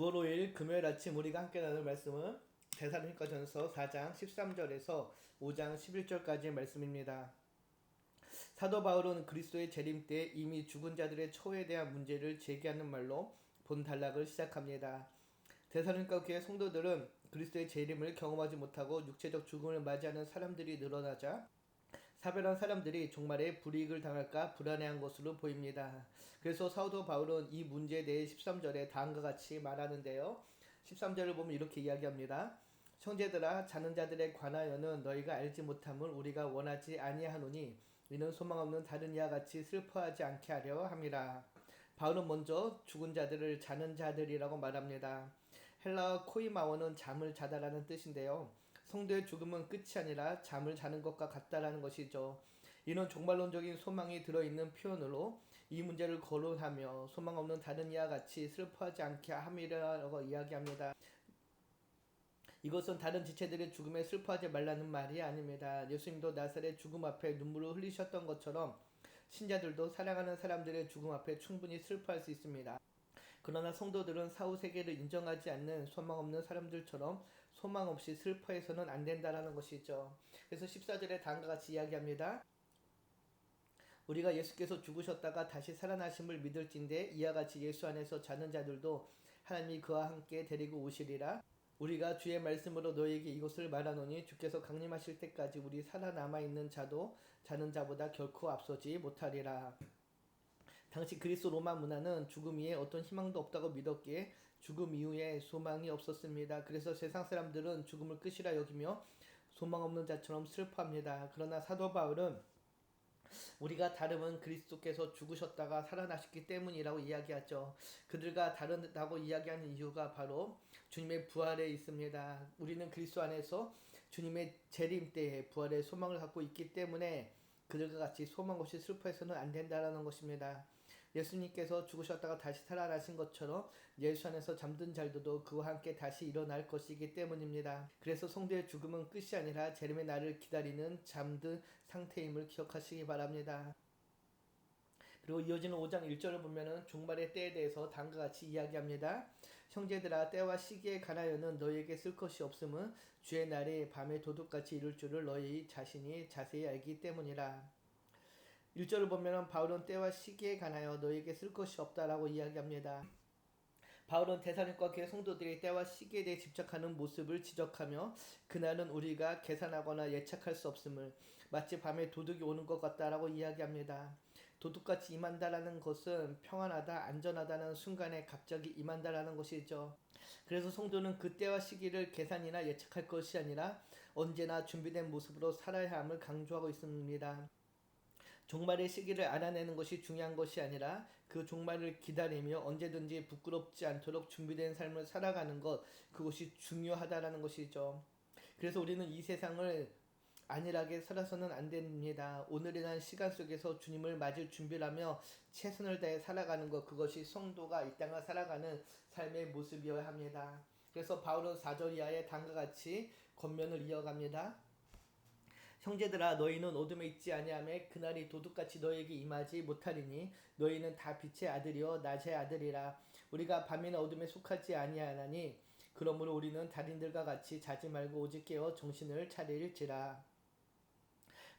9월 5일 금요일 아침 우리가 함께 나눌 말씀은 데살로니가전서 4장 13절에서 5장 11절까지의 말씀입니다. 사도 바울은 그리스도의 재림 때 이미 죽은 자들의 처우에 대한 문제를 제기하는 말로 본 단락을 시작합니다. 데살로니가 교회 성도들은 그리스도의 재림을 경험하지 못하고 육체적 죽음을 맞이하는 사람들이 늘어나자 사별한 사람들이 종말에 불이익을 당할까 불안해한 것으로 보입니다. 그래서 사도 바울은 이 문제에 대해 13절에 다음과 같이 말하는데요. 13절을 보면 이렇게 이야기합니다. 형제들아, 자는 자들에 관하여는 너희가 알지 못함을 우리가 원하지 아니하노니 이는 소망 없는 다른 이와 같이 슬퍼하지 않게 하려 함이라. 바울은 먼저 죽은 자들을 자는 자들이라고 말합니다. 헬라어 코이마오는 잠을 자다라는 뜻인데요. 성도의 죽음은 끝이 아니라 잠을 자는 것과 같다라는 것이죠. 이는 종말론적인 소망이 들어있는 표현으로 이 문제를 거론하며 소망 없는 다른 이와 같이 슬퍼하지 않게 함이라고 이야기합니다. 이것은 다른 지체들의 죽음에 슬퍼하지 말라는 말이 아닙니다. 예수님도 나사렛 죽음 앞에 눈물을 흘리셨던 것처럼 신자들도 사랑하는 사람들의 죽음 앞에 충분히 슬퍼할 수 있습니다. 그러나 성도들은 사후 세계를 인정하지 않는 소망 없는 사람들처럼 소망 없이 슬퍼해서는 안 된다라는 것이죠. 그래서 14절에 다음과 같이 이야기합니다. 우리가 예수께서 죽으셨다가 다시 살아나심을 믿을진대 이와 같이 예수 안에서 자는 자들도 하나님이 그와 함께 데리고 오시리라. 우리가 주의 말씀으로 너희에게 이것을 말하노니 주께서 강림하실 때까지 우리 살아남아 있는 자도 자는 자보다 결코 앞서지 못하리라. 당시 그리스 로마 문화는 죽음 이에 어떤 희망도 없다고 믿었기에 죽음 이후에 소망이 없었습니다. 그래서 세상 사람들은 죽음을 끝이라 여기며 소망 없는 자처럼 슬퍼합니다. 그러나 사도 바울은 우리가 다름은 그리스도께서 죽으셨다가 살아나셨기 때문이라고 이야기하죠. 그들과 다르다고 이야기하는 이유가 바로 주님의 부활에 있습니다. 우리는 그리스도 안에서 주님의 재림 때에 부활의 소망을 갖고 있기 때문에 그들과 같이 소망 없이 슬퍼해서는 안 된다라는 것입니다. 예수님께서 죽으셨다가 다시 살아나신 것처럼 예수 안에서 잠든 자들도 그와 함께 다시 일어날 것이기 때문입니다. 그래서 성도의 죽음은 끝이 아니라 재림의 날을 기다리는 잠든 상태임을 기억하시기 바랍니다. 그리고 이어지는 5장 1절을 보면은 종말의 때에 대해서 다음과 같이 이야기합니다. 형제들아, 때와 시기에 관하여는 너희에게 쓸 것이 없음은 주의 날이 밤에 도둑같이 이룰 줄을 너희 자신이 자세히 알기 때문이라. 1절을 보면 바울은 때와 시기에 관하여 너희에게 쓸 것이 없다라고 이야기합니다. 바울은 데살로니가 교회 성도들이 때와 시기에 대해 집착하는 모습을 지적하며 그날은 우리가 계산하거나 예측할 수 없음을 마치 밤에 도둑이 오는 것 같다라고 이야기합니다. 도둑같이 임한다라는 것은 평안하다, 안전하다는 순간에 갑자기 임한다라는 것이죠. 그래서 성도는 그 때와 시기를 계산이나 예측할 것이 아니라 언제나 준비된 모습으로 살아야 함을 강조하고 있습니다. 종말의 시기를 알아내는 것이 중요한 것이 아니라 그 종말을 기다리며 언제든지 부끄럽지 않도록 준비된 삶을 살아가는 것, 그것이 중요하다라는 것이죠. 그래서 우리는 이 세상을 안일하게 살아서는 안 됩니다. 오늘이란 시간 속에서 주님을 맞을 준비를 하며 최선을 다해 살아가는 것, 그것이 성도가 이 땅을 살아가는 삶의 모습이어야 합니다. 그래서 바울은 4절 이하에 다음과 같이 권면을 이어갑니다. 형제들아, 너희는 어둠에 있지 아니하며 그날이 도둑같이 너희에게 임하지 못하리니 너희는 다 빛의 아들이요 낮의 아들이라. 우리가 밤이나 어둠에 속하지 아니하나니 그러므로 우리는 달인들과 같이 자지 말고 오직 깨어 정신을 차릴지라.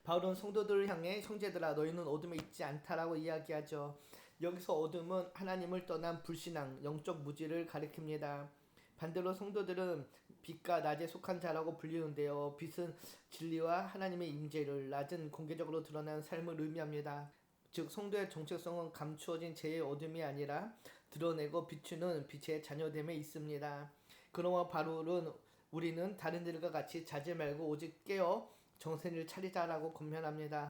바울은 성도들을 향해 형제들아, 너희는 어둠에 있지 않다라고 이야기하죠. 여기서 어둠은 하나님을 떠난 불신앙, 영적 무지를 가리킵니다. 반대로 성도들은 빛과 낮에 속한 자라고 불리는데요. 빛은 진리와 하나님의 임재를, 낮은 공개적으로 드러난 삶을 의미합니다. 즉 성도의 정체성은 감추어진 죄의 어둠이 아니라 드러내고 비추는 빛의 자녀됨에 있습니다. 그러므로 바울은 우리는 다른 들과 같이 자지 말고 오직 깨어 정신을 차리자라고 권면합니다.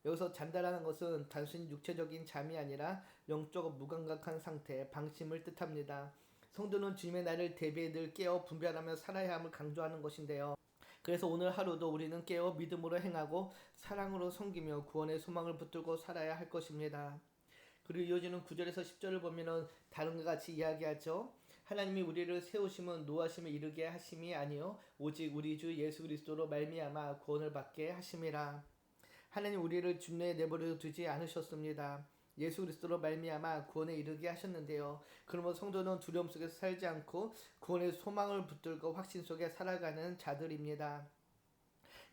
여기서 잔다라는 것은 단순히 육체적인 잠이 아니라 영적 무감각한 상태, 방심을 뜻합니다. 성도는 주님의 날을 대비해 늘 깨어 분별하며 살아야 함을 강조하는 것인데요. 그래서 오늘 하루도 우리는 깨어 믿음으로 행하고 사랑으로 섬기며 구원의 소망을 붙들고 살아야 할 것입니다. 그리고 이어지는 9절에서 10절을 보면은 다른 것 같이 이야기하죠. 하나님이 우리를 세우심은 노하심에 이르게 하심이 아니요 오직 우리 주 예수 그리스도로 말미암아 구원을 받게 하심이라. 하나님 우리를 죽내에 내버려 두지 않으셨습니다. 예수 그리스도로 말미암아 구원에 이르게 하셨는데요. 그러므로 성도는 두려움 속에서 살지 않고 구원의 소망을 붙들고 확신 속에 살아가는 자들입니다.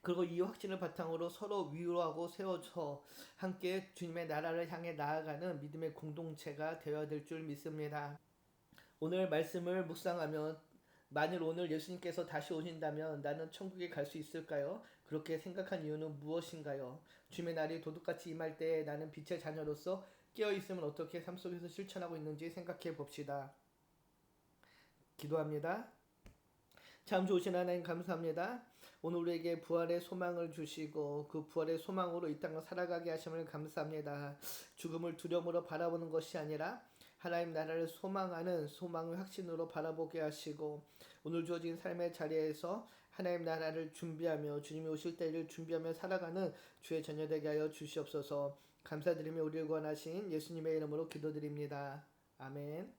그리고 이 확신을 바탕으로 서로 위로하고 세워서 함께 주님의 나라를 향해 나아가는 믿음의 공동체가 되어야 될 줄 믿습니다. 오늘 말씀을 묵상하면 만일 오늘 예수님께서 다시 오신다면 나는 천국에 갈 수 있을까요? 그렇게 생각한 이유는 무엇인가요? 주님의 날이 도둑같이 임할 때 나는 빛의 자녀로서 깨어있음을 어떻게 삶 속에서 실천하고 있는지 생각해 봅시다. 기도합니다. 참 좋으신 하나님 감사합니다. 오늘 우리에게 부활의 소망을 주시고 그 부활의 소망으로 이 땅을 살아가게 하심을 감사합니다. 죽음을 두려움으로 바라보는 것이 아니라 하나님 나라를 소망하는 소망의 확신으로 바라보게 하시고 오늘 주어진 삶의 자리에서 하나님 나라를 준비하며 주님이 오실 때를 준비하며 살아가는 주의 자녀 되게 하여 주시옵소서. 감사드리며 우리를 구원하신 예수님의 이름으로 기도드립니다. 아멘.